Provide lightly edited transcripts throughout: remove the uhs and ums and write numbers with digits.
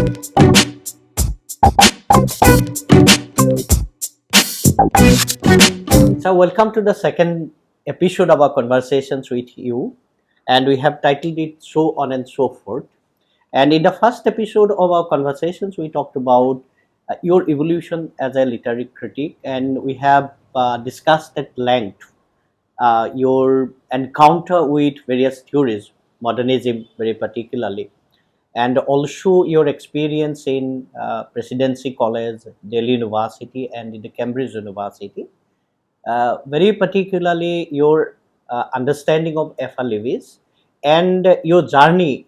So, welcome to the second episode of our conversations with you, and we have titled it So On and So Forth. And in the first episode of our conversations, we talked about your evolution as a literary critic, and we have discussed at length your encounter with various theories, modernism very particularly, and also your experience in Presidency College, Delhi University, and in the Cambridge University. Very particularly your understanding of F.R. Lewis and your journey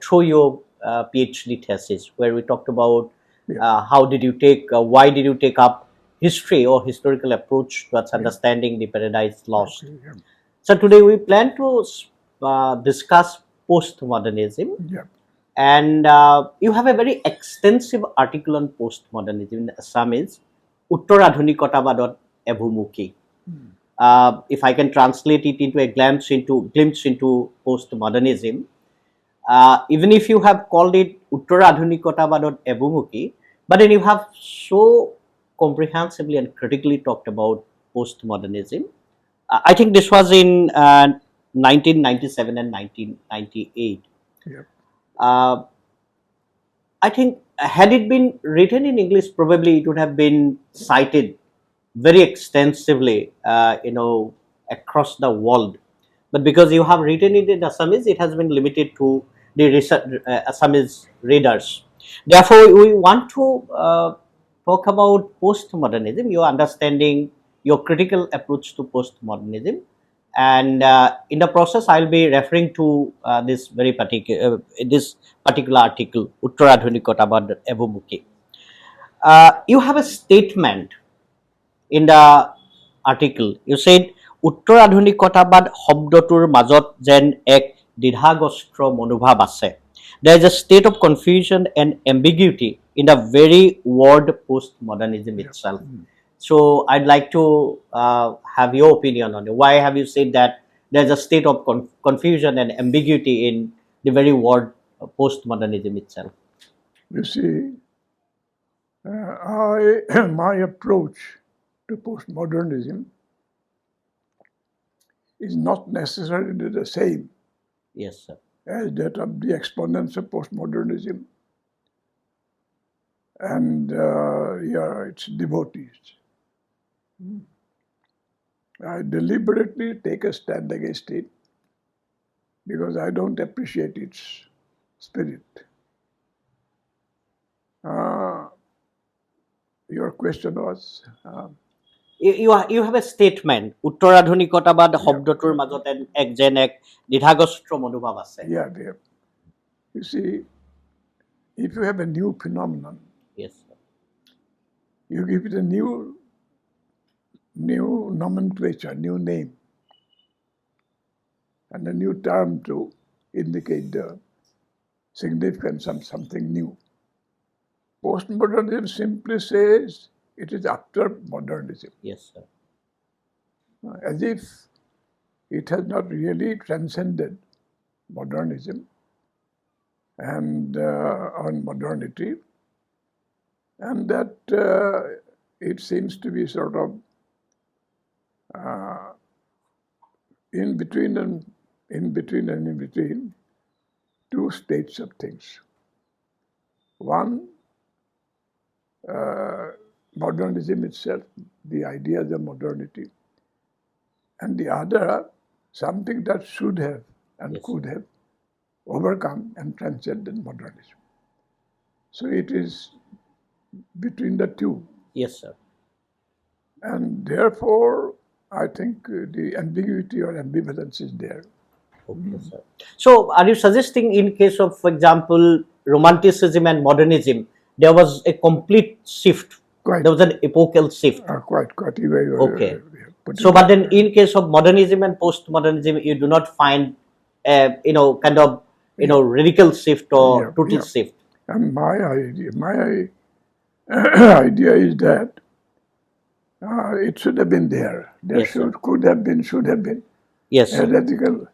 through your PhD thesis, where we talked about why did you take up history or historical approach towards understanding the Paradise Lost. So today we plan to discuss postmodernism, and you have a very extensive article on postmodernism in Assamese, Uttor Adhunikotavadot Ebhumukhi. If I can translate it into a glimpse into postmodernism, even if you have called it Uttor Adhunikotavadot Ebhumukhi, but then you have so comprehensively and critically talked about postmodernism. I think this was in 1997 and 1998. Uh, I think had it been written in English, probably it would have been cited very extensively, across the world. But because you have written it in Assamese, it has been limited to the Assamese readers. Therefore, we want to talk about postmodernism, your understanding, your critical approach to postmodernism, and in the process, I'll be referring to this particular article, Uttaradhunikotavad Ebhumukhi. You have a statement in the article. You said Uttor Adhunikotavad Hobdotur Majot Jen Ek Didhagostro Monubhav Ase. There is a state of confusion and ambiguity in the very word postmodernism itself. So I'd like to have your opinion on it. Why have you said that there's a state of confusion and ambiguity in the very word postmodernism itself? You see, my approach to postmodernism is not necessarily the same Yes, sir. as that of the exponents of postmodernism and its devotees. I deliberately take a stand against it because I don't appreciate its spirit. Your question was? You have a statement, Uttaradhunikotavad Hobdotur Majoten Ek Jen Ek Didhagostro Monubhav Ase. Yeah, there. You see, if you have a new phenomenon, Yes, sir. you give it a new nomenclature, new name, and a new term to indicate the significance of something new. Postmodernism simply says it is after modernism. Yes, sir. As if it has not really transcended modernism and on modernity, and that it seems to be sort of in between two states of things. One, modernism itself, the ideas of modernity, and the other, something that should have and could have overcome and transcended modernism. So it is between the two. Yes, sir. And therefore, I think the ambiguity or ambivalence is there. Okay, sir. So, are you suggesting in case of, for example, Romanticism and modernism, there was a complete shift? Quite. There was an epochal shift. Quite. Okay. So, but then in case of modernism and postmodernism, you do not find, radical shift or total shift. And my idea is that it should have been there. There could have been, should have been. Yes, a radical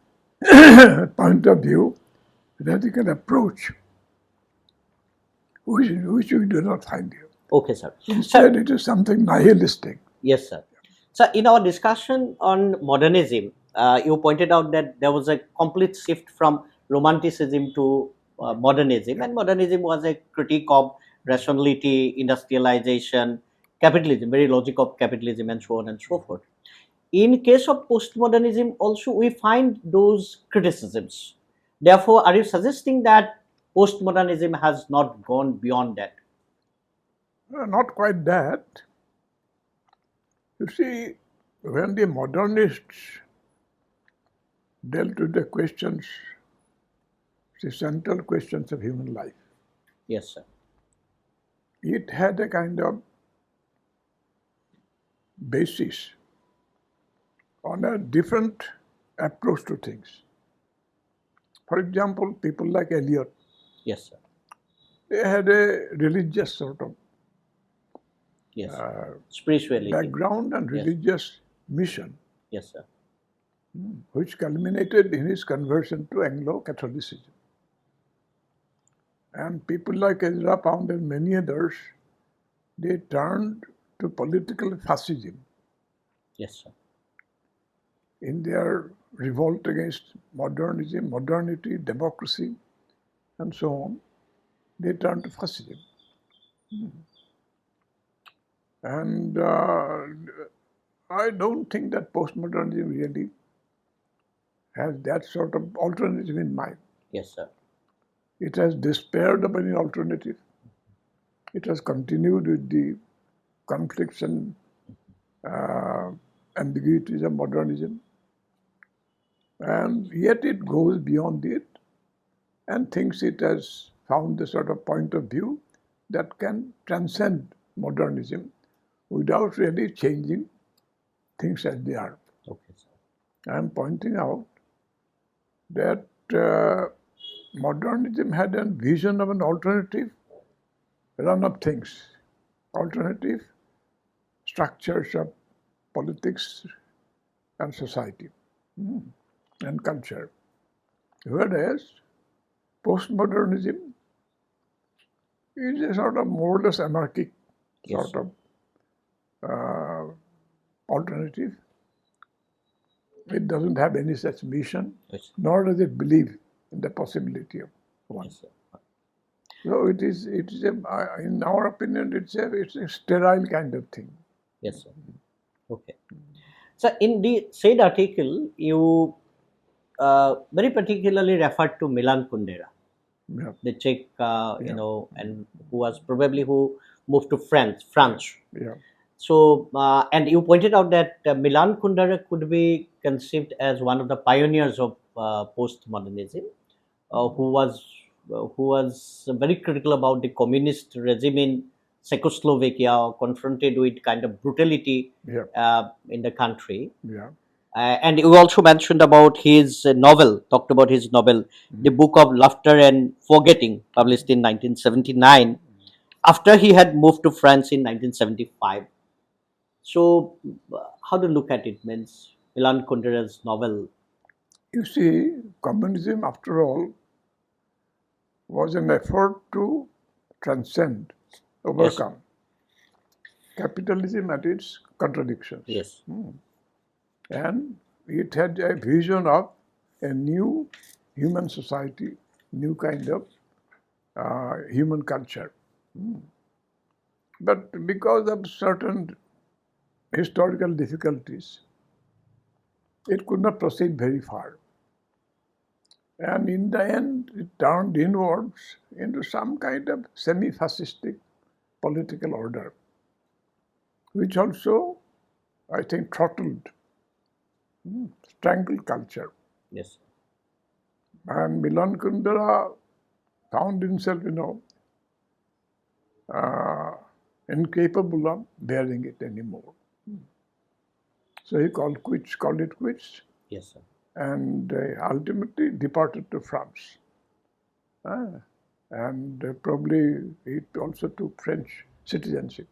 point of view, radical approach which we do not find here. Okay, sir. Instead, it is something nihilistic. Yes, sir. So, in our discussion on modernism, you pointed out that there was a complete shift from romanticism to modernism, and modernism was a critique of rationality, industrialization, capitalism, very logic of capitalism, and so on and so forth. In case of postmodernism, also we find those criticisms. Therefore, are you suggesting that postmodernism has not gone beyond that? Not quite that. You see, when the modernists dealt with the questions, the central questions of human life, Yes, sir. it had a kind of basis on a different approach to things. For example, people like Eliot, Yes, sir. they had a religious sort of Yes. Spirituality. background and religious mission, Yes, sir. which culminated in his conversion to Anglo-Catholicism. And people like Ezra Pound and many others, they turned to political fascism Yes, sir. in their revolt against modernism, modernity, democracy, and so on. They turned to fascism. And I don't think that postmodernism really has that sort of alternative in mind. Yes, sir. It has despaired of any alternative. It has continued with the conflicts and ambiguities of modernism. And yet it goes beyond it and thinks it has found a sort of point of view that can transcend modernism without really changing things as they are. Okay, sir. I am pointing out that modernism had a vision of an alternative run of things, alternative structures of politics and society and culture. Whereas postmodernism is a sort of more or less anarchic Yes. sort of alternative. It doesn't have any such mission, Yes. nor does it believe in the possibility of one. Yes, sir. So it is a, in our opinion, it's a sterile kind of thing. Yes, sir. Okay. So, in the said article, you very particularly referred to Milan Kundera, Yeah. the Czech, and who was probably who moved to France. Yeah. So, and you pointed out that Milan Kundera could be conceived as one of the pioneers of postmodernism, who was very critical about the communist regime in Czechoslovakia, confronted with kind of brutality Yeah. in the country. Yeah. And you also mentioned about his novel, talked about his novel, The Book of Laughter and Forgetting, published in 1979, after he had moved to France in 1975. So, how to look at it? Means Milan Kundera's novel. You see, communism, after all, was an effort to transcend, overcome capitalism and its contradictions. Yes. And it had a vision of a new human society, new kind of human culture. But because of certain historical difficulties, it could not proceed very far. And in the end, it turned inwards into some kind of semi-fascistic political order, which also, I think, throttled, strangled culture. Yes. And Milan Kundera found himself, incapable of bearing it anymore. So he called it quits, Yes, sir. and ultimately departed to France. And probably he also took French citizenship.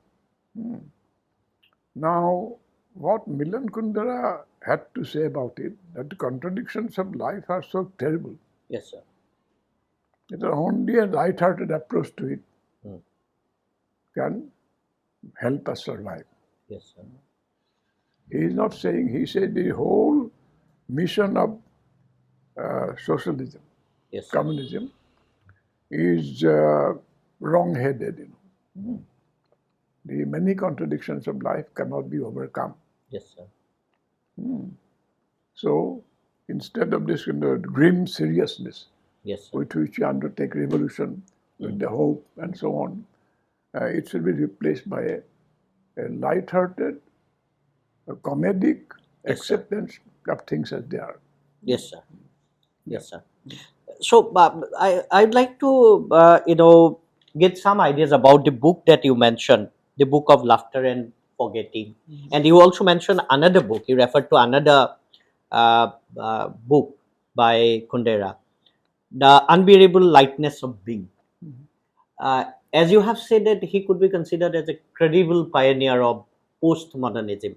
Now, what Milan Kundera had to say about it, that the contradictions of life are so terrible. Yes, sir. It is only a light-hearted approach to it can help us survive. Yes, sir. He is not saying, he said the whole mission of socialism, Yes, sir. communism, is wrong-headed. The many contradictions of life cannot be overcome. Yes, sir. So instead of this grim seriousness Yes, sir. with which you undertake revolution, with the hope and so on, it should be replaced by a light-hearted, a comedic Yes, sir. acceptance of things as they are. Yes, sir. Yes, sir. So I'd like to get some ideas about the book that you mentioned, the book of laughter and forgetting, and you also mentioned another book. You referred to another book by Kundera, The Unbearable Lightness of Being. As you have said that he could be considered as a credible pioneer of postmodernism.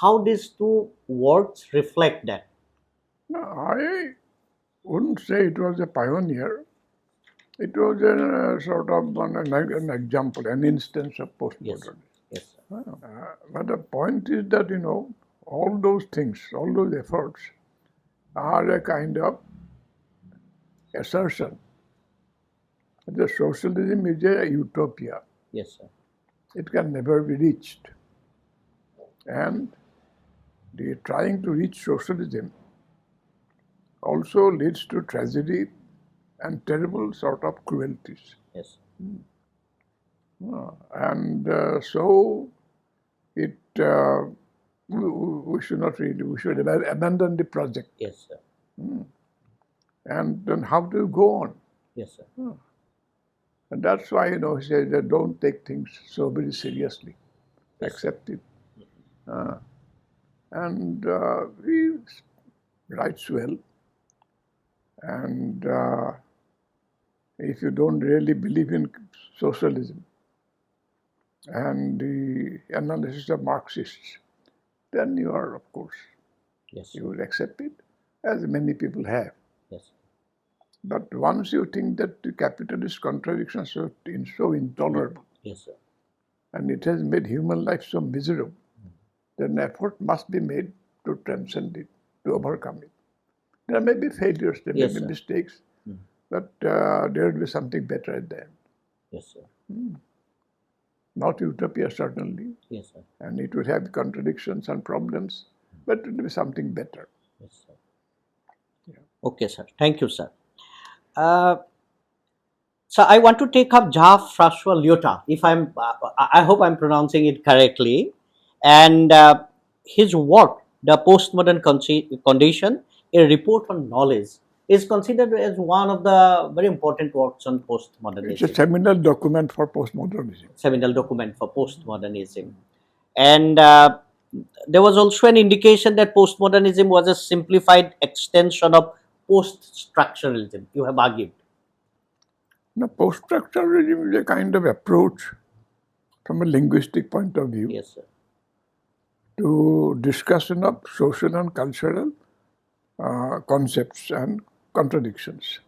How these two works reflect that? No, I wouldn't say it was a pioneer. It was a sort of an example, an instance of Yes. postmodernism. Yes, sir. But the point is that, all those things, all those efforts are a kind of assertion that socialism is a utopia. Yes, sir. It can never be reached. And the trying to reach socialism also leads to tragedy and terrible sort of cruelties. Yes. And so it we should not really, we should abandon the project. Yes, sir. And then how do you go on? Yes, sir. And that's why, he says that don't take things so very seriously. Yes. Accept it. And he writes well. And if you don't really believe in socialism and the analysis of Marxists, then you are, of course, Yes, sir. you will accept it, as many people have. Yes. But once you think that the capitalist contradictions are so intolerable, Yes, sir. and it has made human life so miserable, then effort must be made to transcend it, to overcome it. There may be failures, there Yes, may be sir. mistakes, but there will be something better at the end. Yes, sir. Not utopia, certainly, Yes, sir. and it will have contradictions and problems, but it will be something better. Yes, sir. Okay, sir. Thank you, sir. So I want to take up Jean-François Lyotard, if I hope I'm pronouncing it correctly, and his work, The Postmodern Condition, a report on knowledge, is considered as one of the very important works on It's a postmodernism, seminal document for postmodernism. seminal document for postmodernism. And there was also an indication that postmodernism was a simplified extension of post-structuralism. You have argued. Now, post-structuralism is a kind of approach from a linguistic point of view Yes, sir. to discussion of social and cultural concepts and contradictions.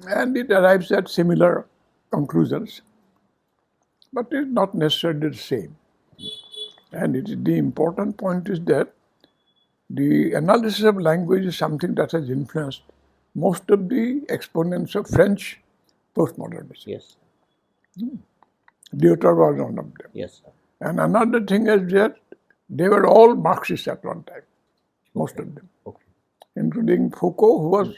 And it arrives at similar conclusions, but it's not necessarily the same. And the important point is that the analysis of language is something that has influenced most of the exponents of French postmodernism. Yes. Lyotard was one of them. Yes, sir. And another thing is that they were all Marxists at one time, most of them, Okay. including Foucault,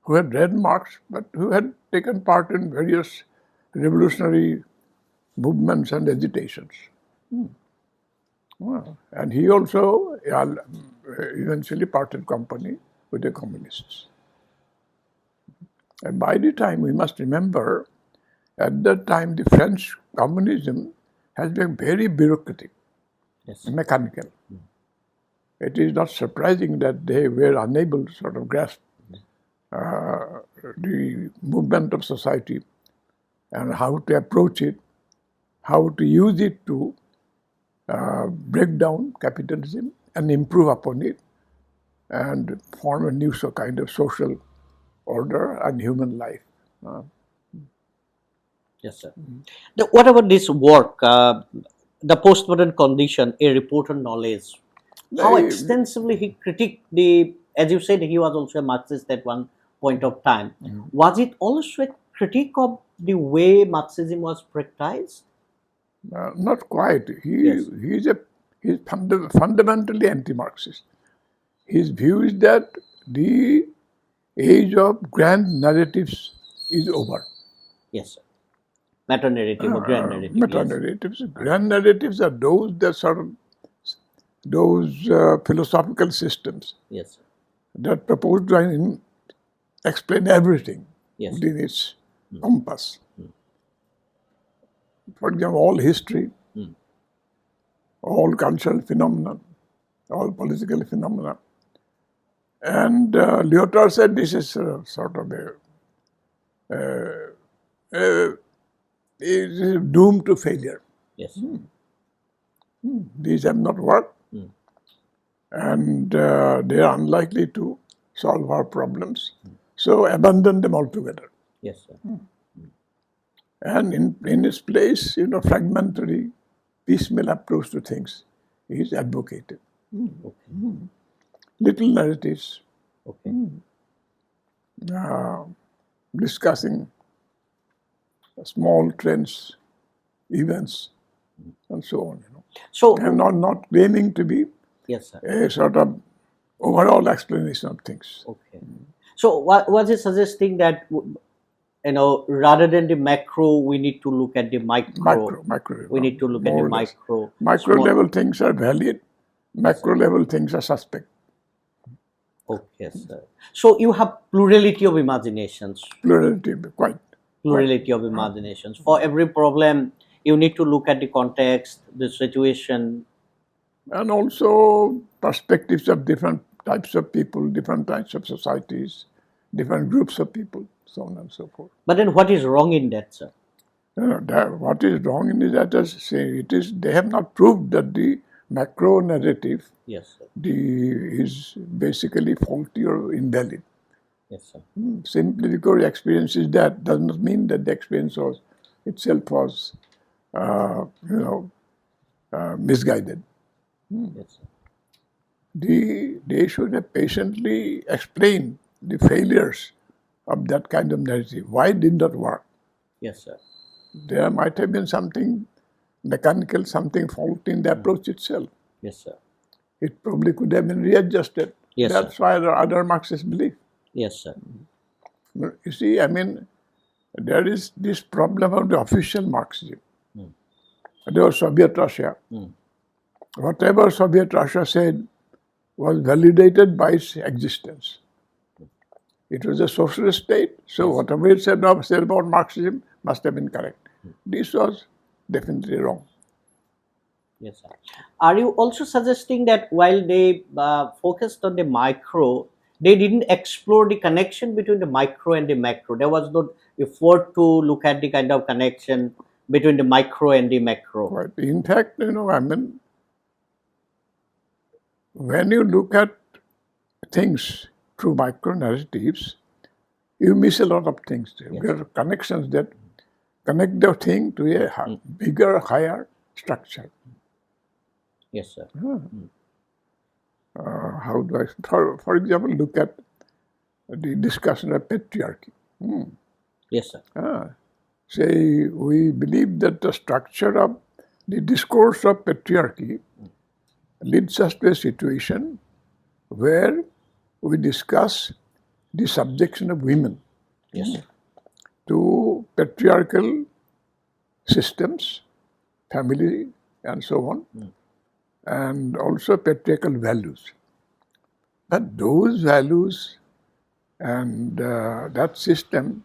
who had read Marx, but who had taken part in various revolutionary movements and agitations. And he also eventually parted company with the communists. And by the time, we must remember, at that time, the French communism has been very bureaucratic, Yes. mechanical. It is not surprising that they were unable to sort of grasp the movement of society and how to approach it, how to use it to break down capitalism and improve upon it and form a new kind of social order and human life. Yes, sir. What about this work, the postmodern condition, a report on knowledge? How They, extensively he critiqued the, as you said, he was also a Marxist at one point of time. Was it also a critique of the way Marxism was practiced? not quite. Yes, He's fundamentally anti-Marxist. His view is that the age of grand narratives is over. yes, sir. Meta narrative or grand narrative, Meta yes, narratives. Grand narratives are those that sort of those philosophical systems yes, sir. that propose to explain everything Yes, sir. within its compass. For example, all history, all cultural phenomena, all political phenomena. And Lyotard said this is sort of a is doomed to failure. Yes, These have not worked, and they are unlikely to solve our problems. So abandon them altogether. yes, sir. And in its place, fragmentary, piecemeal approach to things is advocated. Okay, Little narratives, okay. discussing small trends, events, and so on. So, And not claiming to be yes, sir. a sort of overall explanation of things. Okay. So, what was he suggesting that rather than the macro, we need to look at the micro. Micro. We need to look at the more or less. micro. Micro small- level things are valid. Macro level things are suspect. Okay, sir. So you have plurality of imaginations. Plurality, quite. Plurality of imaginations. For every problem, you need to look at the context, the situation. And also perspectives of different types of people, different types of societies, different groups of people, so on and so forth. But then, what is wrong in that, sir? What is wrong in is that they have not proved that the macro narrative Yes, sir. is basically faulty or invalid. Yes, sir. Simply because experience is that does not mean that the experience itself was misguided. Yes, sir. They should have patiently explained the failures of that kind of narrative. Why it did not work? Yes, sir. There might have been something mechanical, something faulty in the approach itself. Yes, sir. It probably could have been readjusted. Yes, That's why the other Marxists believe. Yes, sir. You see, there is this problem of the official Marxism. There was Soviet Russia. Whatever Soviet Russia said was validated by its existence. It was a socialist state, so whatever it said about Marxism must have been correct. This was definitely wrong. Yes, sir. Are you also suggesting that while they focused on the micro, they didn't explore the connection between the micro and the macro? There was no effort to look at the kind of connection between the micro and the macro. But in fact, when you look at things through micro narratives, you miss a lot of things. There are connections that connect the thing to a bigger, higher structure. Yes, sir. How do I, for example, look at the discussion of patriarchy. Yes, sir. Say, we believe that the structure of the discourse of patriarchy leads us to a situation where we discuss the subjection of women Yes, sir. to patriarchal systems, family, and so on, and also patriarchal values. But those values and that system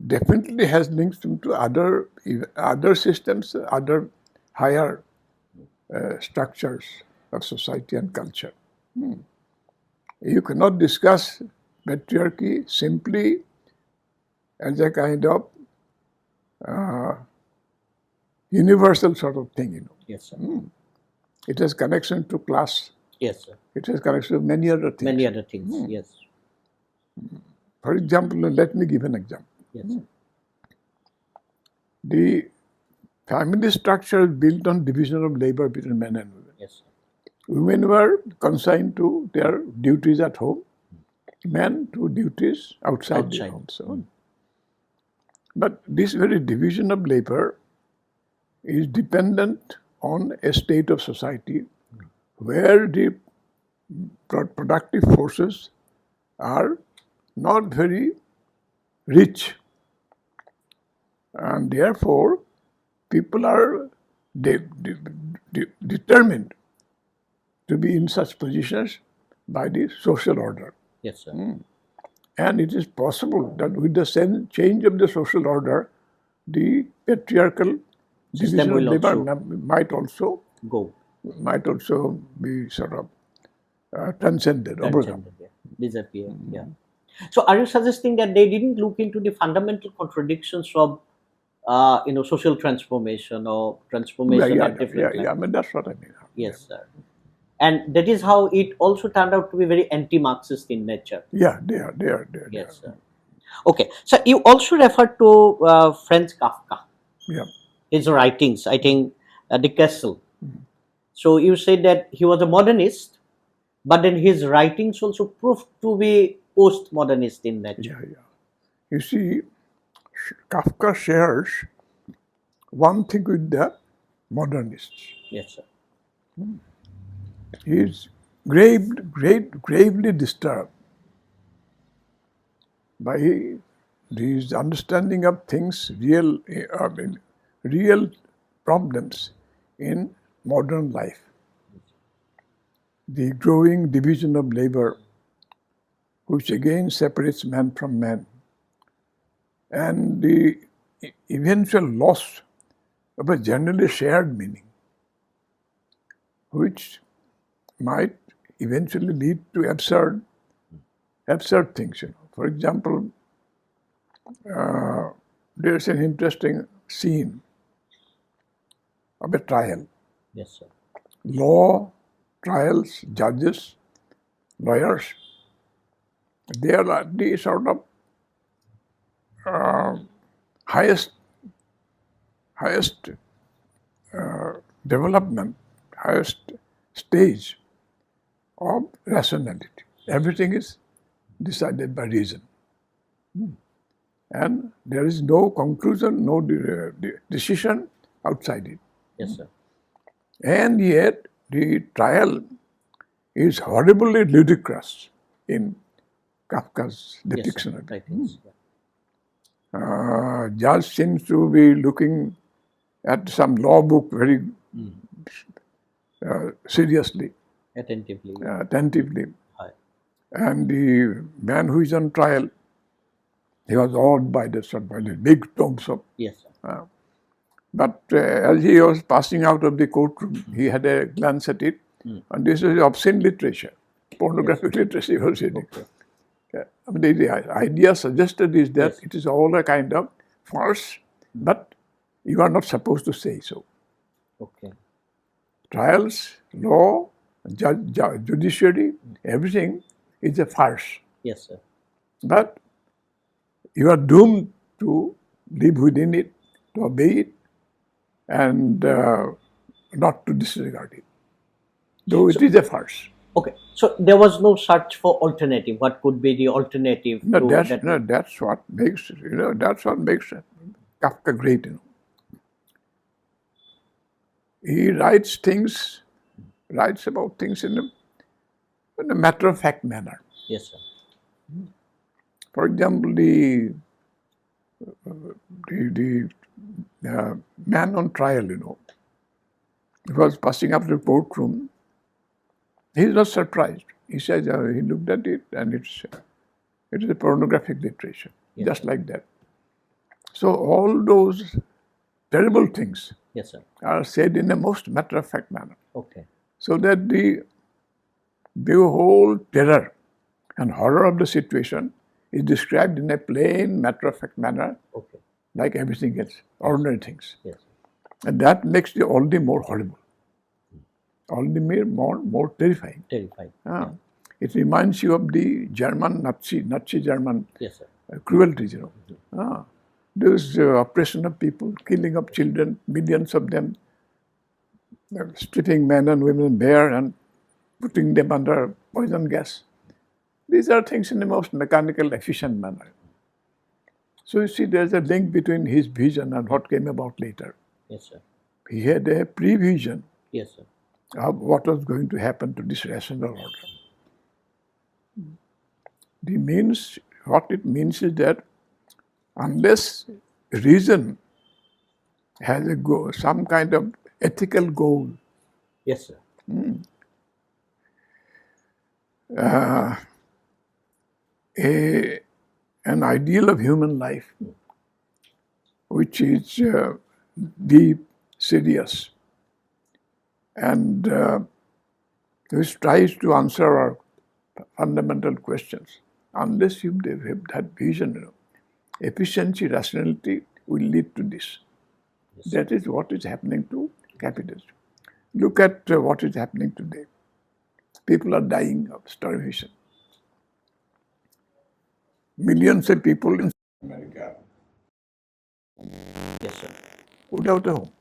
definitely has links to other systems, other higher structures of society and culture. You cannot discuss patriarchy simply as a kind of universal sort of thing. Yes, sir. It has connection to class. Yes, sir. It has connection to many other things. Many other things. Yes. For example, let me give an example. Yes, sir. the family structure is built on division of labor between men and women. Yes. Women were consigned to their duties at home, men to duties outside the home. So, but this very division of labor is dependent on a state of society where the productive forces are not very rich, and therefore people are determined to be in such positions by the social order. Yes, sir. And it is possible that with the change of the social order, the patriarchal division of labor might also be sort of transcended, overcome. Disappear. Yeah. So, are you suggesting that they didn't look into the fundamental contradictions of, social transformation or transformation at different times? I mean, that's what I mean. Yes, sir. And that is how it also turned out to be very anti-Marxist in nature. Yeah, they are. Yes, sir. Okay. So, you also referred to Franz Kafka. Yeah. His writings, I think, The Castle. So, you said that he was a modernist, but then his writings also proved to be post-modernist in nature. Yeah. You see, Kafka shares one thing with the modernists. Yes, sir. He is gravely disturbed by his understanding of things, real problems in modern life. The growing division of labor, which again separates man from man, and the eventual loss of a generally shared meaning, which might eventually lead to absurd things. For example, there's an interesting scene of a trial. Yes, sir. Law, trials, judges, lawyers, they are the sort of highest development, highest stage of rationality. Everything is decided by reason. And there is no conclusion, no decision outside it. Yes, sir. And yet, the trial is horribly ludicrous in Kafka's depiction of it. Judge seems to be looking at some law book very seriously, attentively. And the man who is on trial, he was awed by the big tomes of. Yes, sir. But as he was passing out of the courtroom, he had a glance at it, and this is obscene literature, pornographic literature he was reading. I mean, the idea suggested is that it is all a kind of farce, but you are not supposed to say so. Okay. Trials, law, judiciary, everything is a farce. Yes, sir. But you are doomed to live within it, to obey it, and not to disregard it, though it is a farce. Okay, so there was no search for alternative. What could be the alternative? That's what makes Kafka great. He writes about things in a matter-of-fact manner. Yes, sir. For example, the man on trial, he was passing up the courtroom. He is not surprised. He says he looked at it, and it is a pornographic literature, just like that. So all those terrible things are said in a most matter-of-fact manner. Okay. So that the whole terror and horror of the situation is described in a plain, matter-of-fact manner, like everything else, ordinary things. Yes. And that makes it all the more horrible, all the more terrifying. It reminds you of the German Nazi German cruelties. Those oppression of people, killing of children, millions of them, stripping men and women bare and putting them under poison gas. These are things in the most mechanical, efficient manner. So you see, there's a link between his vision and what came about later. Yes, sir. He had a prevision Yes, sir. of what was going to happen to this rational order. What it means is that unless reason has a goal, some kind of ethical goal, Yes, sir. An ideal of human life, which is deep, serious, and which tries to answer our fundamental questions. Unless you have that vision, efficiency, rationality will lead to this. Yes. That is what is happening to capitalism. Look at what is happening today. People are dying of starvation. Millions of people in America Yes, sir. without a home.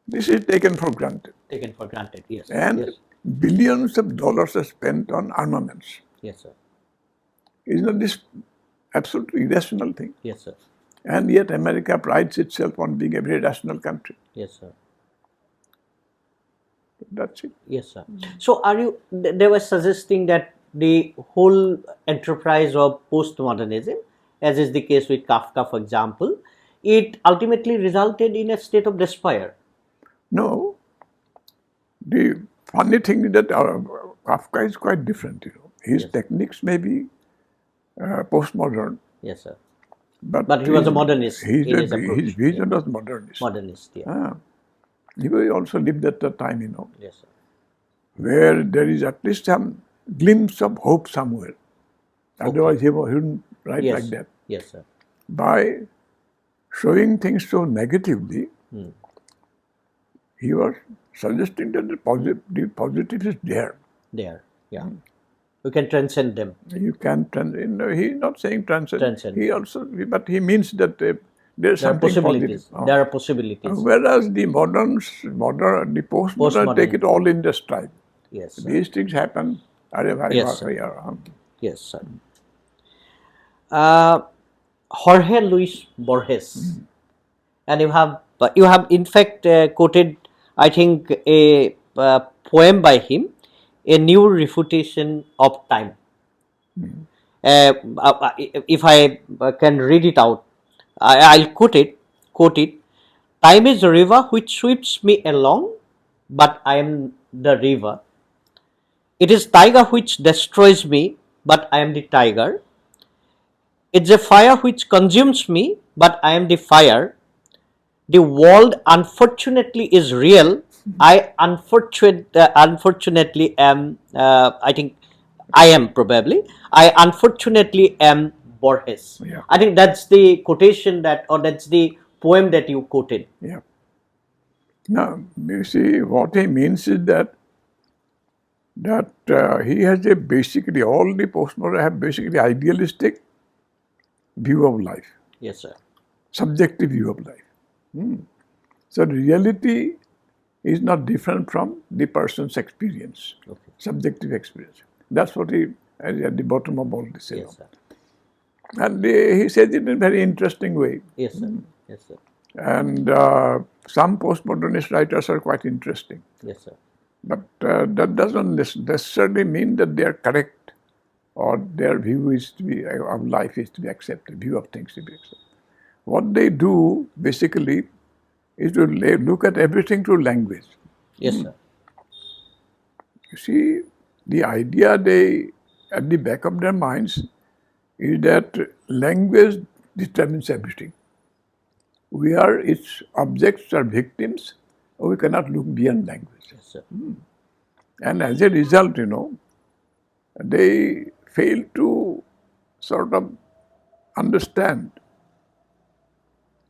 This is taken for granted. Taken for granted, yes. And yes. billions of dollars are spent on armaments. Yes, sir. Isn't this absolutely irrational thing? Yes, sir. And yet America prides itself on being a very rational country. Yes, sir. That's it. Yes, sir. So are you, they were suggesting that the whole enterprise of postmodernism, as is the case with Kafka, for example, it ultimately resulted in a state of despair. No. The funny thing is that Kafka is quite different. His Yes. techniques may be postmodern. Yes, sir. But he was a modernist in his approach. His vision was modernist. Modernist, yeah. He also lived at that time, Yes, sir. where there is at least some glimpse of hope somewhere. Otherwise, he wouldn't write Yes. like that. Yes, sir. By showing things so negatively, he was suggesting that the positive is there. There, yeah. You can transcend them. You can he's not saying transcend. Transcend. But he means that there's There are something possibilities. positive. There are possibilities. Whereas the postmodern take it all in their stride. Yes, sir. These things happen. Yes, sir. Yes, sir. Jorge Luis Borges, and you have in fact quoted, I think, a poem by him, A New Refutation of Time. If I can read it out, I'll quote it. Time is a river which sweeps me along, but I am the river. It is tiger which destroys me, but I am the tiger. It's a fire which consumes me, but I am the fire. The world unfortunately is real. I unfortunately am, I think I am probably, I unfortunately am Borges. Yeah. I think that's the quotation that's the poem that you quoted. Yeah. Now, you see, what he means is that he has basically, all the postmoderns have basically idealistic view of life. Yes, sir. Subjective view of life. So reality is not different from the person's experience, subjective experience. That's what he at the bottom of all this. Yes, sir. And he says it in a very interesting way. Yes, sir. Yes, sir. And some postmodernist writers are quite interesting. Yes, sir. But that doesn't necessarily mean that they are correct or their view of life is to be accepted, view of things to be accepted. What they do basically is to look at everything through language. Yes, sir. You see, the idea at the back of their minds is that language determines everything. We are its objects or victims, or we cannot look beyond language. Yes, sir. And as a result, they fail to sort of understand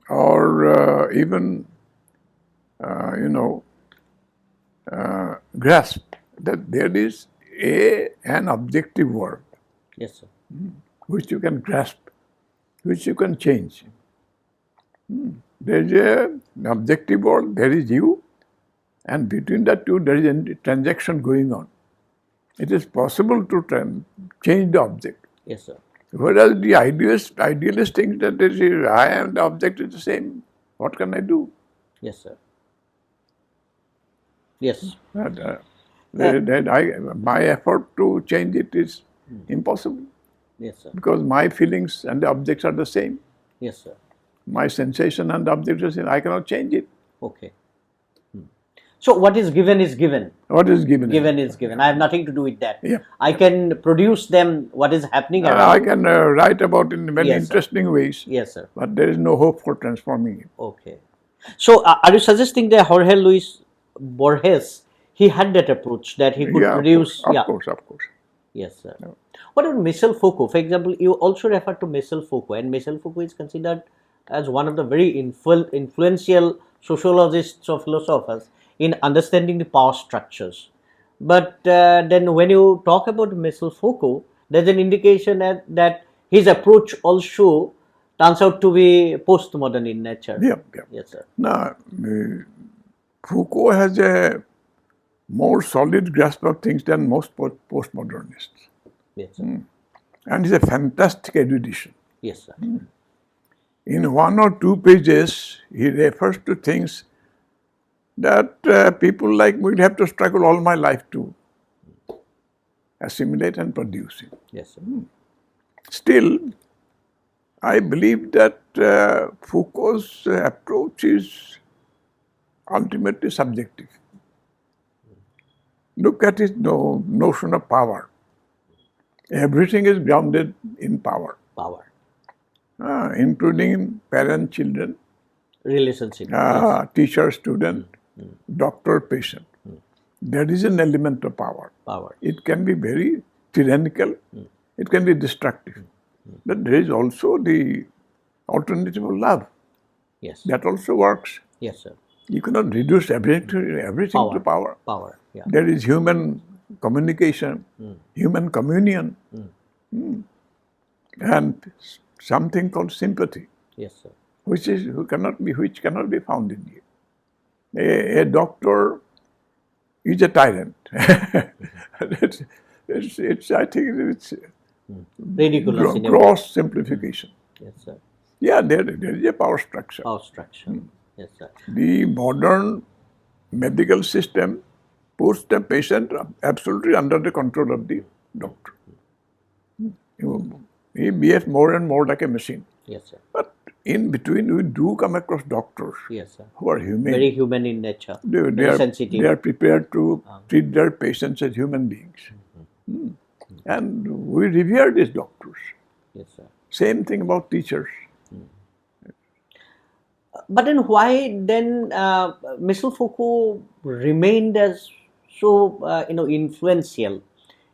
or even, grasp that there is an objective world Yes, sir. which you can grasp which you can change. There is an objective world, there is you, and between the two there is a transaction going on. It is possible to change the object. Yes, sir. Whereas the idealist thinks that there is I and the object is the same. What can I do? Yes, sir. Yes. My effort to change it is impossible. Yes, sir. Because my feelings and the objects are the same. Yes, sir. My sensation and the object are the same. I cannot change it. Okay. So what is given is given. What is given? Given is given. I have nothing to do with that. Yeah. I can produce them what is happening around. I can write about it in many Yes, sir. interesting ways. Yes, sir. But there is no hope for transforming it. Okay. So are you suggesting that Jorge Luis Borges, he had that approach that he could produce? Of course. Yes, sir. No. What about Michel Foucault? For example, you also refer to Michel Foucault, and Michel Foucault is considered as one of the very influential sociologists or philosophers in understanding the power structures. But then when you talk about Michel Foucault, there's an indication that his approach also turns out to be postmodern in nature. Yeah. Yes, sir. Now, Foucault has a more solid grasp of things than most postmodernists. Yes, sir. And he's a fantastic erudition. Yes, sir. In 1 or 2 pages, he refers to things that people like me will have to struggle all my life to assimilate and produce it. Yes, sir. Still, I believe that Foucault's approach is ultimately subjective. Look at his notion of power. Everything is grounded in power. Power. Including parent-children, Relationship. teacher-student, doctor-patient. There is an element of power. Power. It can be very tyrannical. It can be destructive. But there is also the alternative of love. Yes. That also works. Yes, sir. You cannot reduce everything to power. Power. Yeah. There is human communication, human communion, and something called sympathy, Yes, sir. which cannot be found in you. A doctor is a tyrant. I think it's Ridiculous. gross simplification. Yes, sir. Yeah, there is a power structure. Power structure. Yes, sir. The modern medical system puts the patient absolutely under the control of the doctor. He behaves more and more like a machine. Yes, sir. But in between, we do come across doctors Yes, sir. who are humane. Very human in nature. They sensitive. are prepared to treat their patients as human beings. And we revere these doctors. Yes, sir. Same thing about teachers. But then why then Michel Foucault remained as so influential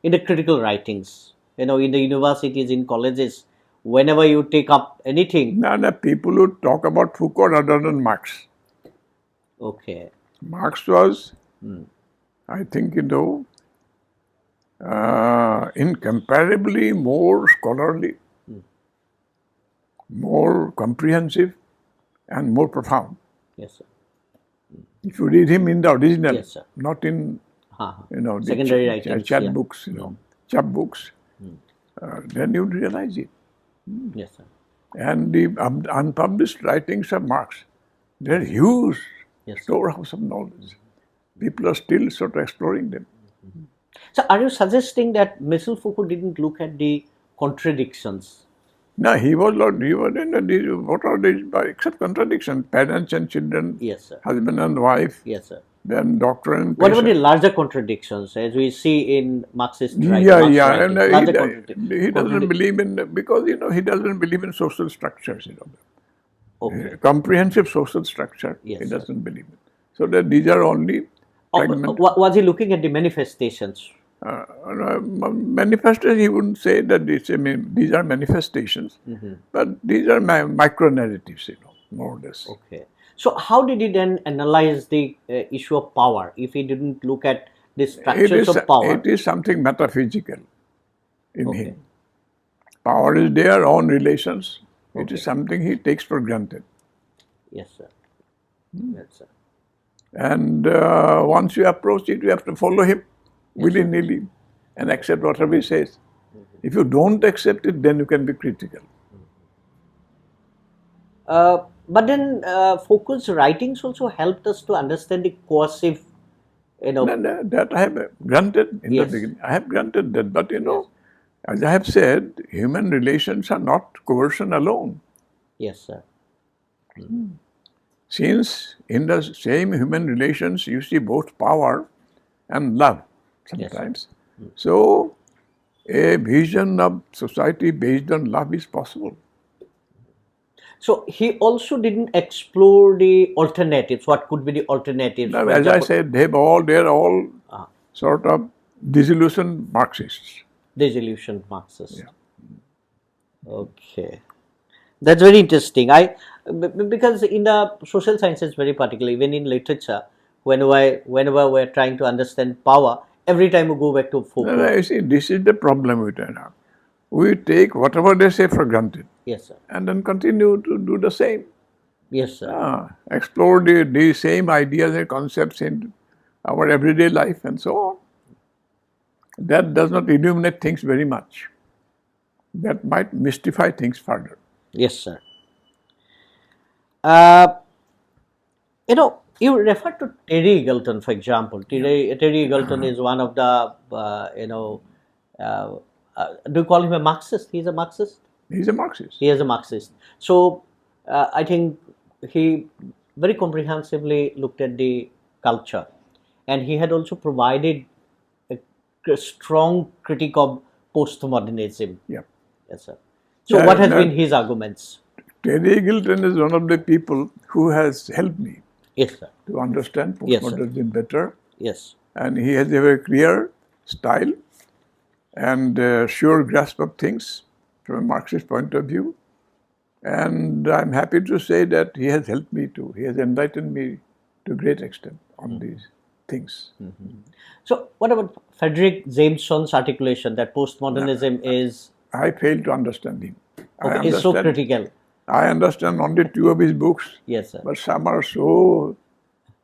in the critical writings? In the universities, in colleges, whenever you take up anything. Now, people who talk about Foucault other than Marx. Okay. Marx was, I think, incomparably more scholarly, more comprehensive, and more profound. Yes, sir. If you read him in the original, Yes, sir. not in secondary the writings, chat books, chapbooks, then you realize it. Yes, sir. And the unpublished writings of Marx, they're huge storehouse of knowledge. People are still sort of exploring them. So, are you suggesting that Michel Foucault didn't look at the contradictions? No, he was in what are these except contradictions? Parents and children, Yes, sir. husband and wife, Yes, sir. then doctor and What about patient. the larger contradictions as we see in Marxist writing? And he doesn't believe in, because he doesn't believe in social structures. Okay. Comprehensive social structure, Yes, he sir. doesn't believe in. So that these are only fragmented. Was he looking at the manifestations? Manifestations, he wouldn't say that these are manifestations, but these are micro narratives, more or less. Okay. So how did he then analyze the issue of power if he didn't look at the structures of power? It is something metaphysical in him. Power is there, own relations, It is something he takes for granted. Yes, sir. Yes, sir. And once you approach it, you have to follow him willy-nilly and accept whatever he says. If you don't accept it, then you can be critical. But then Foucault's writings also helped us to understand the coercive, No, that I have granted in the beginning. I have granted that. But as I have said, human relations are not coercion alone. Yes, sir. Since in the same human relations you see both power and love sometimes. So a vision of society based on love is possible. So he also didn't explore the alternatives. What could be the alternatives? Now, For as I example, said, they're all sort of disillusioned Marxists. disillusioned Marxist. Yeah. Okay, that's very interesting. Because in the social sciences, very particularly, even in literature, whenever we're trying to understand power, every time we go back to Foucault. No, you see, this is the problem with it. We take whatever they say for granted. Yes, sir. And then continue to do the same. Yes, sir. Explore the same ideas and concepts in our everyday life and so on. That does not illuminate things very much. That might mystify things further. Yes, sir. You refer to Terry Eagleton, for example. Terry Eagleton is one of the, do you call him a Marxist? He's a Marxist? He's a Marxist. He is a Marxist. So, I think he very comprehensively looked at the culture. And he had also provided a strong critique of postmodernism. Yeah. Yes, sir. So, what has been his arguments? Terry Eagleton is one of the people who has helped me Yes, sir. to understand Yes, postmodernism better. Yes. And he has a very clear style and sure grasp of things from a Marxist point of view. And I'm happy to say that he has helped me too. He has enlightened me to a great extent on these things. So, what about Frederick Jameson's articulation that postmodernism is I fail to understand him. is so critical? I understand only two of his books. Yes, sir. But some are so,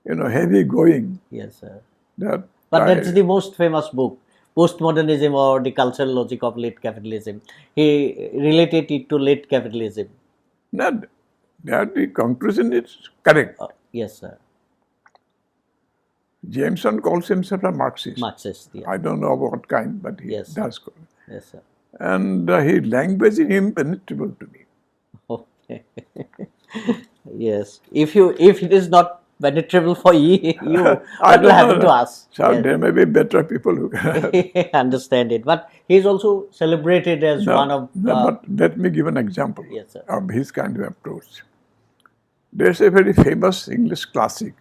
heavy going. Yes, sir. That But that's the most famous book, Postmodernism or the Cultural Logic of Late Capitalism. He related it to late capitalism. that the conclusion is correct. Yes, sir. Jameson calls himself a Marxist. Marxist. Yeah. I don't know what kind, but he does call it. Yes, sir. And his language is impenetrable to me. Okay. Yes. If it is not penetrable for you, what will happen to us? So Yes. there may be better people who can Understand it. But he is also celebrated as one of. but let me give an example Yes, sir. of his kind of approach. There's a very famous English classic,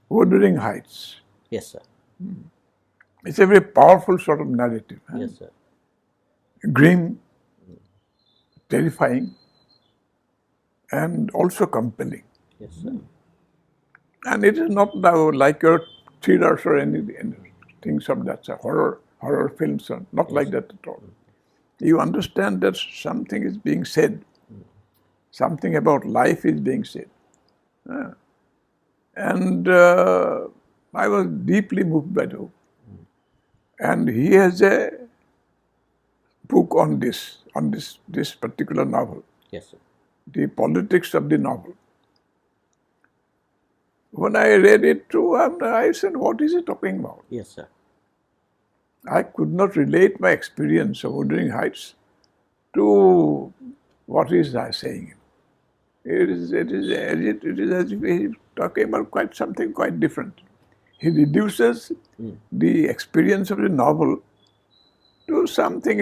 Wuthering Heights. Yes, sir. It's a very powerful sort of narrative. Yes, sir. Grim, terrifying, and also compelling. Yes, sir. And it is not like your thrillers or any things of that sort, horror films, or not like that at all. You understand that something is being said, something about life is being said. And I was deeply moved by the book. And he has a book on this particular novel, Yes, sir. the politics of the novel. When I read it through, I said, what is he talking about? Yes, sir. I could not relate my experience of Wuthering Heights to what is I saying. It is as if he's talking about something quite different. He reduces the experience of the novel to something,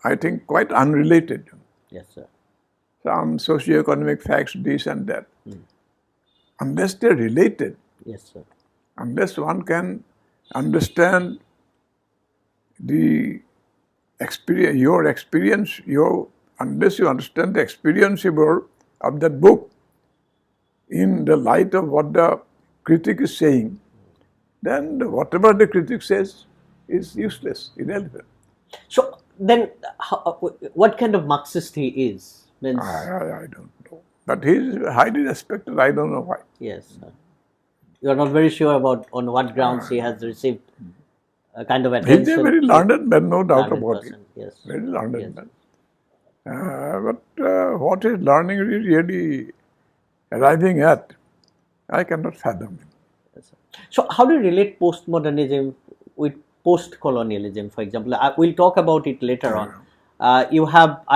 I think quite unrelated. Yes, sir. Some socioeconomic facts, this and that. Unless they're related, Yes, sir. unless one can understand the experience, your experience, unless you understand the experienceable of that book in the light of what the critic is saying, then whatever the critic says is useless, irrelevant. So then, what kind of Marxist he is? Means, I don't know. But he is highly respected. I don't know why. yes, sir. You are not very sure about on what grounds he has received a kind of He's attention. a very learned man, no doubt Learned about it. person, yes. Very learned Yes. man. But what his learning is really arriving at, I cannot fathom. Yes, sir. So, how do you relate postmodernism with post-colonialism? For example, we'll talk about it later on. I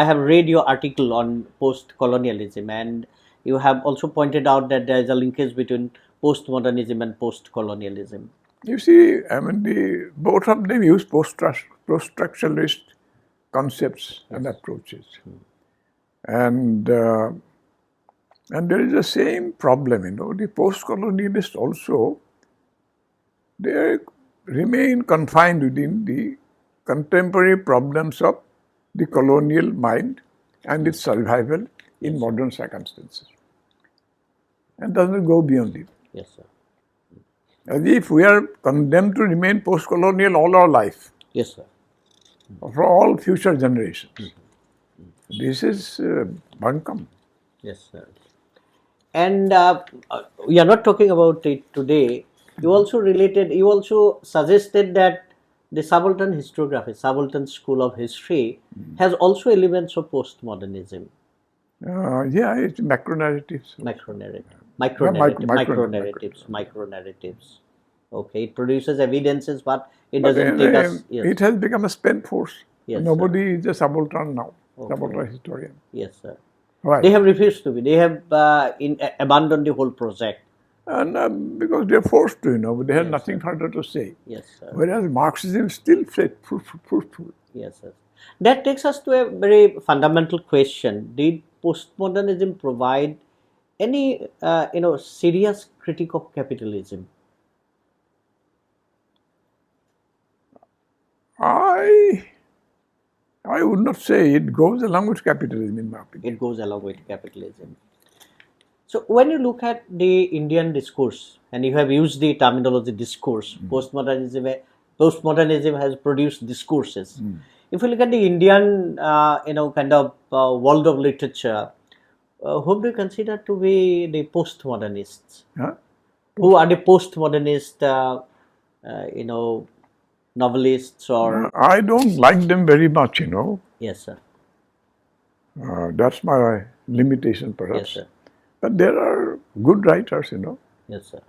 have read your article on post-colonialism, and you have also pointed out that there is a linkage between postmodernism and post-colonialism. You see, I mean, both of them use post-structuralist concepts and approaches. And there is the same problem, the post-colonialists also, they remain confined within the contemporary problems of the colonial mind and its survival in modern circumstances. And doesn't go beyond it. Yes, sir. As if we are condemned to remain post-colonial all our life, Yes, sir. for all future generations. This is buncombe. Yes, sir. And we are not talking about it today. You also suggested that the subaltern historiography, subaltern school of history, has also elements of postmodernism. Yeah, it's macro-narratives. Micro-narratives. Okay, it produces evidences, but it But doesn't take us. it Yes, has become a spent force. Yes, Nobody is a subaltern now, Okay. subaltern historian. yes, sir. Why? They have refused to be. They have abandoned the whole project. And because they're forced to, they have Yes, nothing further to say. Yes, sir. Whereas Marxism is still fruitful. Yes, sir. That takes us to a very fundamental question. Did postmodernism provide any, serious critique of capitalism? I would not say it goes along with capitalism, in my opinion. It goes along with capitalism. So, when you look at the Indian discourse, and you have used the terminology discourse, postmodernism has produced discourses. If you look at the Indian, kind of world of literature, whom do you consider to be the postmodernists? Huh? Who are the postmodernist, novelists or? I don't like them very much, Yes, sir. That's my limitation, perhaps. Yes, sir. But there are good writers, Yes, sir.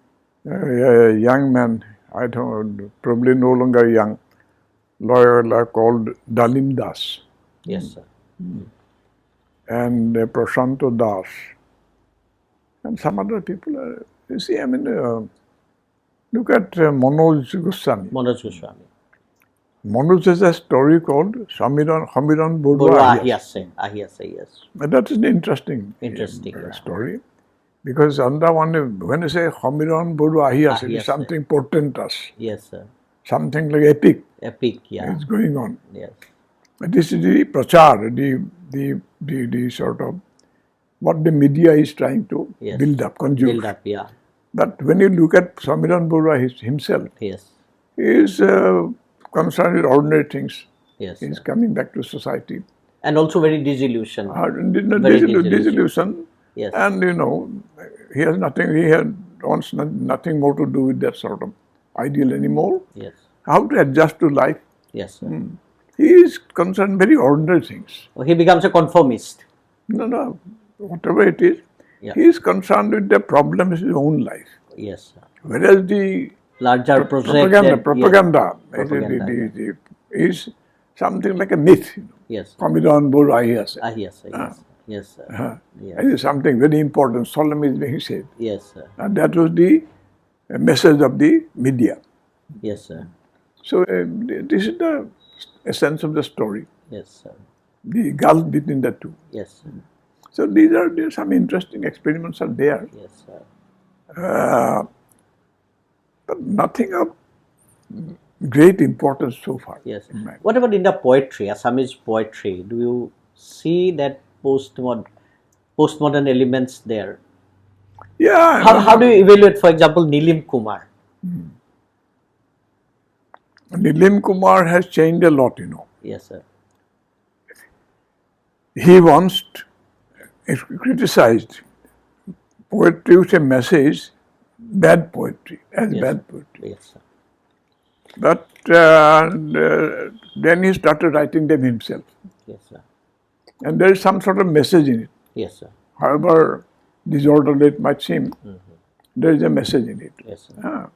A young man, I don't, probably no longer young, lawyer called Dalim Das. Yes, sir. And Prashanto Das. And some other people. You see, I mean, look at Manoj Goswami. Manoj Goswami. Manoj has a story called Hamiran Borwa Borwa. yes. But that is an interesting story. Because under one, when you say Hamiran Borwa, it is something portentous. Yes, sir. Something like epic. Epic, yeah. It's going on. Yes. But this is the prachar, the sort of what the media is trying to build up, conjure. Build up, yeah. But when you look at Samiran Borwa himself, Yes. he is concerned with ordinary things. Yes. He's coming back to society. And also very disillusioned. Disillusion. Yes. And he has wants nothing more to do with that sort of ideal anymore. Yes. How to adjust to life. Yes, sir. He is concerned very ordinary things. He becomes a conformist. No, whatever it is, Yeah. he is concerned with the problems of his own life. Yes, sir. Whereas the larger propaganda Propaganda, is something like a myth. Yes. Hamiran Borwa, yes. Yes, sir. It is something very important, solemn is being said. Yes, sir. And that was the message of the media. Yes, sir. So this is the essence of the story, Yes, sir. the gulf between the two. Yes, sir. So these are some interesting experiments are there. Yes, sir. But nothing of great importance so far. Yes. What about in the poetry, Assamese poetry? Do you see that postmodern elements there? Yeah. How do you evaluate, for example, Nilim Kumar? Nilim Kumar has changed a lot, Yes, sir. He once criticized poetry with a message, bad poetry, as Yes. bad poetry. Yes, sir. But then he started writing them himself. Yes, sir. And there is some sort of message in it. Yes, sir. However disorderly it might seem, there is a message in it. Yes, sir.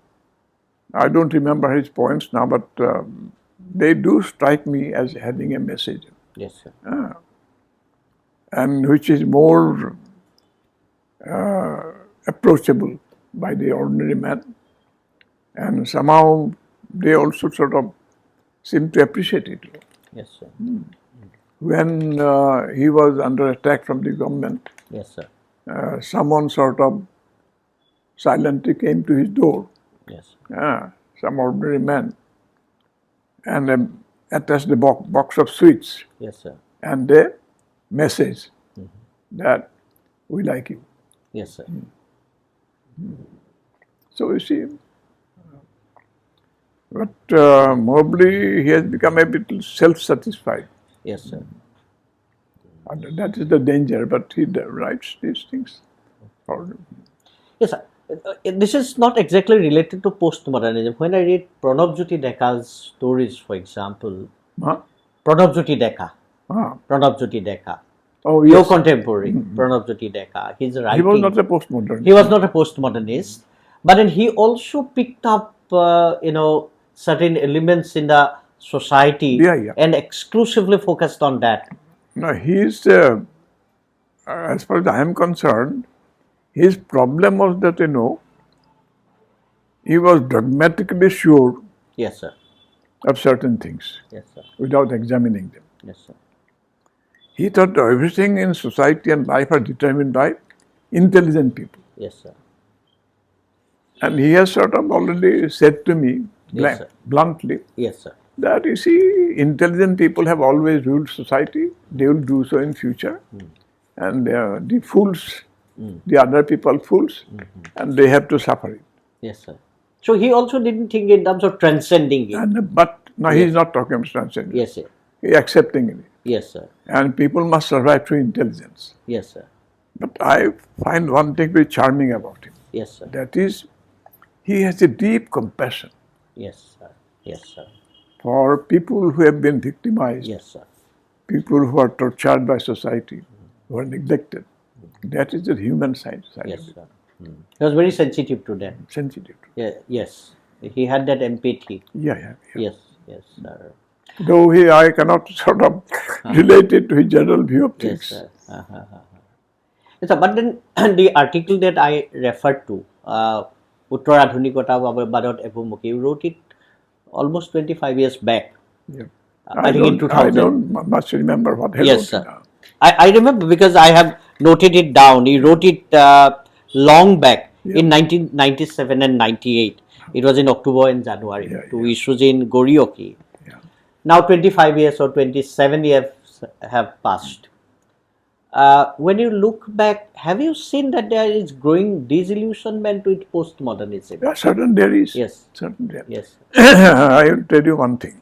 I don't remember his poems now, but they do strike me as having a message, Yes, sir. and which is more approachable by the ordinary man. And somehow they also sort of seem to appreciate it. Yes, sir. When he was under attack from the government, Yes, sir. someone sort of silently came to his door, Yes. some ordinary man, and attached the box of sweets Yes, sir. and a message that we like you. Yes, sir. So you see, but probably he has become a bit self-satisfied. Yes, sir. And that is the danger, but he writes these things. Yes, sir. This is not exactly related to postmodernism. When I read Pranabjyoti Dekka's stories, for example, Huh? Pranabjyoti Dekka, Ah. Pranabjyoti Dekka, Oh, your yes. contemporary, Pranabjyoti Dekka, his writing. He was not a postmodernist. He was not a postmodernist, but then he also picked up, certain elements in the society Yeah. and exclusively focused on that. No, he's, as far as I am concerned, his problem was that, he was dogmatically sure Yes, sir. of certain things Yes, sir. without examining them. Yes, sir. He thought everything in society and life are determined by intelligent people. Yes, sir. And he has sort of already said to me Yes, sir. bluntly Yes, sir. that, you see, intelligent people have always ruled society. They will do so in future. And the fools, the other people fools, and they have to suffer it. Yes, sir. So he also didn't think in terms of transcending it. But now he's not talking about transcendence. Yes, sir. He's accepting it. Yes, sir. And people must survive through intelligence. Yes, sir. But I find one thing very charming about him. Yes, sir. That is, he has a deep compassion Yes, sir. Yes, sir. for people who have been victimized, Yes, sir. people who are tortured by society, who are neglected. That is the human side. Yes, sir. He was very sensitive to them. Sensitive. Yeah, yes. He had that empathy. Yeah. Yes, yes, sir. Though I cannot sort of relate it to his general view of Yes, things. sir. Yes, sir. But then the article that I referred to, Uttar Adhunikota Badot Ebumuki, you wrote it almost 25 years back. Yeah. I think in 2000. I don't much remember what he Yes, wrote sir. now. I remember because I have noted it down. He wrote it long back in 1997 and 98. It was in October and January. Two issues in Gorioki. Yeah. Now 25 years or 27 years have passed. When you look back, have you seen that there is growing disillusionment with postmodernism? Yeah, certain there is. Yes. Certain there. Yes. I will tell you one thing.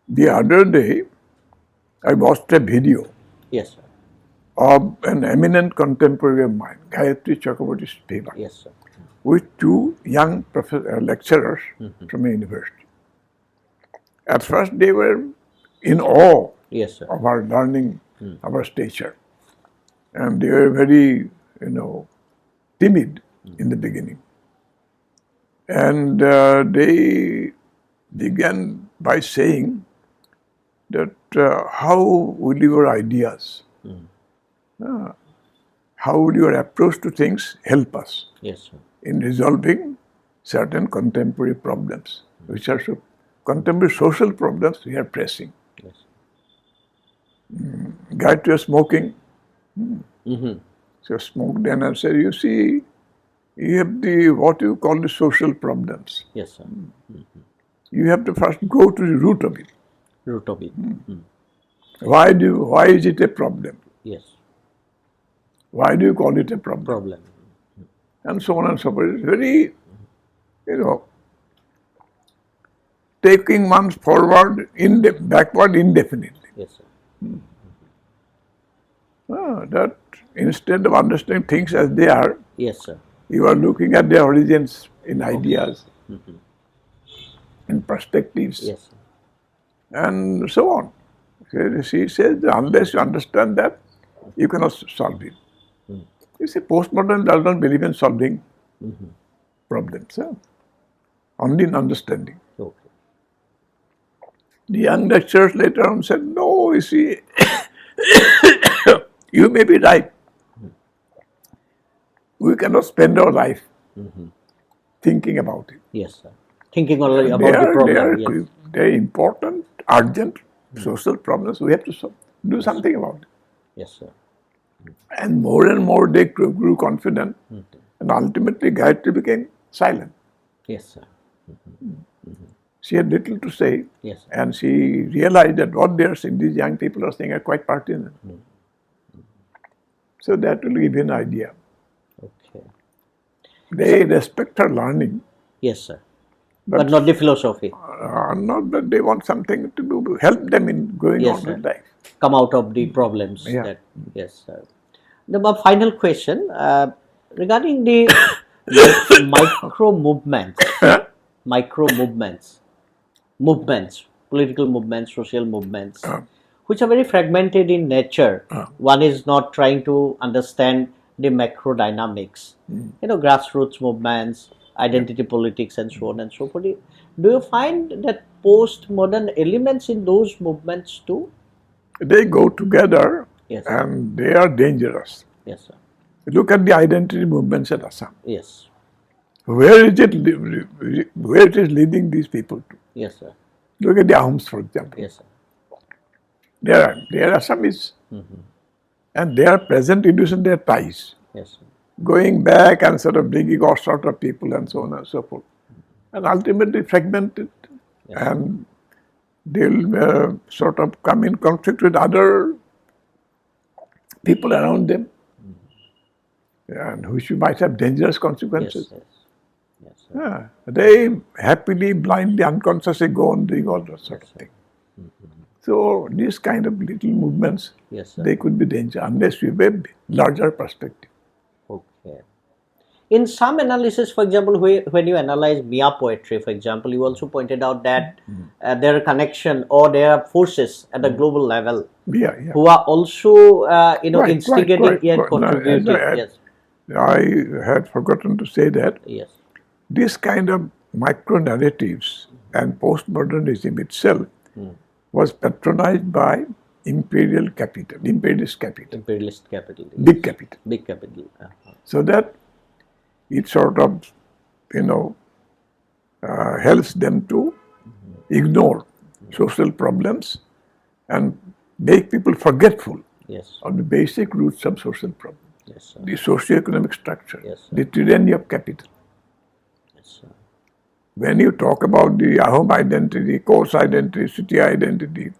The other day, I watched a video Yes, sir. of an eminent contemporary of mine, Gayatri Chakraborty Spivak, Yes, sir. with two young lecturers from a university. At first, they were in awe Yes, sir. of our learning, our stature. And they were very, timid in the beginning. And they began by saying that how will your ideas, how will your approach to things help us Yes, sir. in resolving certain contemporary problems, which are contemporary social problems we are pressing. Yes. Gayatri was smoking. So smoked and I said, you see, you have what you call the social problems. Yes, sir. You have to first go to the root of it. Root of it. Why is it a problem? Yes. Why do you call it a problem? Problem. And so on and so forth. It's very, taking one forward, backward indefinitely. Yes, sir. That instead of understanding things as they are, Yes, sir. you are looking at their origins in ideas, in perspectives, Yes, sir. and so on. She says that unless you understand that, you cannot solve it. You see, postmodern does not believe in solving problems, only in understanding. Okay. The young lecturers later on said, no, you see, you may be right. We cannot spend our life thinking about it. Yes, sir. Thinking only about the problem. Yes. They are important, urgent social problems. We have to do something about it. Yes, sir. And more they grew confident, and ultimately Gayatri became silent. Yes, sir. She had little to say, Yes, sir. and she realized that what they are saying, these young people are saying, are quite pertinent. So that will give you an idea. Okay. They respect her learning, Yes, sir. But not the philosophy. not that they want something to do, help them in going Yes, on sir. with life. Come out of the problems. Yeah. That, yes, sir. The final question regarding the micro movements, political movements, social movements, which are very fragmented in nature. One is not trying to understand the macro dynamics, grassroots movements, identity politics, and so on and so forth. Do you find that postmodern elements in those movements too? They go together, Yes. and they are dangerous. Yes, sir. Look at the identity movements at Assam. Yes. Where is it leading these people to? Yes, sir. Look at the Ahoms, for example. Yes, sir. They are Assamese, and they are present using their ties, Yes, sir. going back and sort of bringing all sorts of people and so on and so forth, and ultimately fragmented, and they'll sort of come in conflict with other people around them, and which might have dangerous consequences. Yes, yes. Yes, sir. They happily, blindly, unconsciously go on doing all that sort of thing. So these kind of little movements, Yes, sir. they could be dangerous unless we have a larger perspective. Okay. In some analysis, for example, when you analyze Mia poetry, for example, you also pointed out that there are connection or there are forces at the global level who are also, instigating and contributing. Yes. I had forgotten to say that Yes. this kind of micro-narratives and postmodernism itself was patronized by imperialist capital, Imperialist capital. Yes. big capital. Big capital. So that it sort of, helps them to ignore social problems and make people forgetful Yes. of the basic roots of social problems. Yes, sir. The socio-economic structure, Yes, sir. the tyranny of capital. Yes, sir. When you talk about the Ahom identity, coast identity, city identity,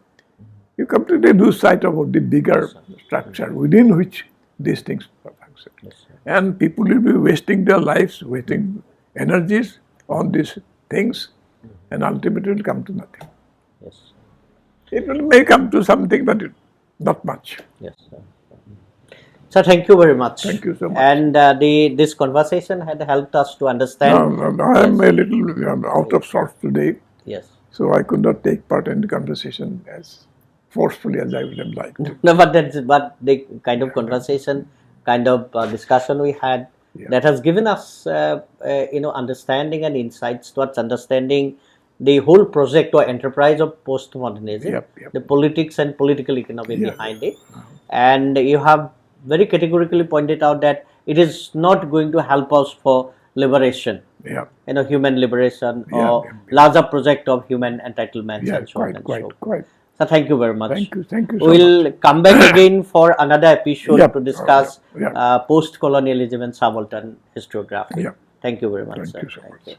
you completely lose sight of the bigger structure within which these things function. Yes, sir. And people will be wasting their lives, wasting energies on these things, and ultimately it will come to nothing. Yes. It may come to something, but not much. Yes, sir. Sir, thank you very much. Thank you so much. And this conversation had helped us to understand. Now, I am a little out of sorts today, Yes. so I could not take part in the conversation as forcefully as I would have liked to. No, but the kind of conversation, kind of discussion we had, that has given us, understanding and insights towards understanding the whole project or enterprise of postmodernism, the politics and political economy behind it. And you have very categorically pointed out that it is not going to help us for liberation, human liberation or larger project of human entitlements and so on and so forth. So thank you very much. Thank you so much. We'll come back again for another episode to discuss post-colonialism and subaltern historiography. Thank you very much, sir. Thank you so much.